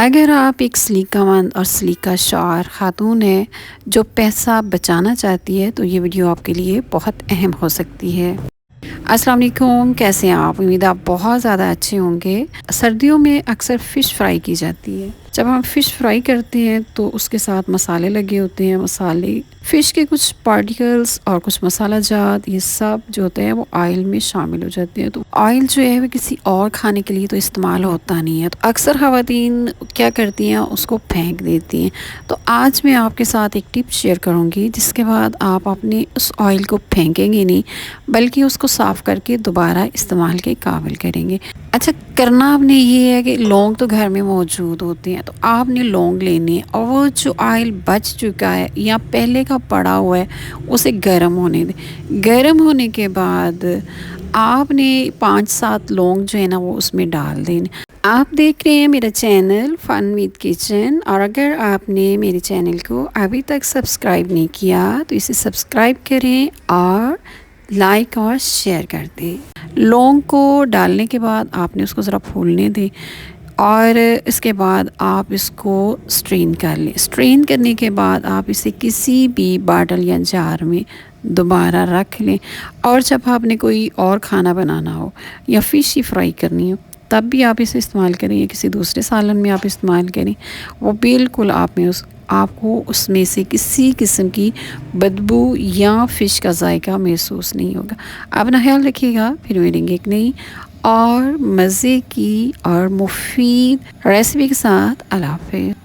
अगर आप एक सलीकामंद और सलीका शार ख़ातून हैं जो पैसा बचाना चाहती है तो ये वीडियो आपके लिए बहुत अहम हो सकती है। अस्सलाम वालेकुम, कैसे हैं आप? उम्मीद है आप बहुत ज़्यादा अच्छे होंगे। सर्दियों में अक्सर फ़िश फ्राई की जाती है। जब हम फ़िश फ्राई करते हैं तो उसके साथ मसाले लगे होते हैं। मसाले फ़िश के कुछ पार्टिकल्स और कुछ मसाला जात ये सब जो होते हैं वो ऑयल में शामिल हो जाते हैं। तो ऑयल जो है वो किसी और खाने के लिए तो इस्तेमाल होता नहीं है, तो अक्सर ख़वातीन क्या करती हैं उसको फेंक देती हैं। तो आज मैं आपके साथ एक टिप शेयर करूँगी जिसके बाद आप अपने उस ऑयल को फेंकेंगे नहीं बल्कि उसको साफ़ करके दोबारा इस्तेमाल के काबिल करेंगे। अच्छा, करना आपने ये है कि लौंग तो घर में मौजूद होते हैं, तो आपने लौंग लेने हैं और वो जो ऑयल बच चुका है या पहले का पड़ा हुआ है उसे गर्म होने दें। गर्म होने के बाद आपने 5-7 लौंग जो है ना वो उसमें डाल देने। आप देख रहे हैं मेरा चैनल फ़न विद किचन, और अगर आपने मेरे चैनल को अभी तक सब्सक्राइब नहीं किया तो इसे सब्सक्राइब करें और लाइक और शेयर कर दें। लौंग को डालने के बाद आपने उसको ज़रा फूलने दें और इसके बाद आप इसको स्ट्रेन कर लें। स्ट्रेन करने के बाद आप इसे किसी भी बाटल या जार में दोबारा रख लें, और जब आपने कोई और खाना बनाना हो या फ़िश ही फ्राई करनी हो तब भी आप इसे इस्तेमाल करें या किसी दूसरे सालन में आप इस्तेमाल करें। वो बिल्कुल आपको उसमें से किसी किस्म की बदबू या फ़िश का जायका महसूस नहीं होगा। अपना ख्याल रखिएगा, फिर मिलेंगे एक नई और मज़े की और मुफीद रेसिपी के साथ। अल्लाह हाफ़िज़।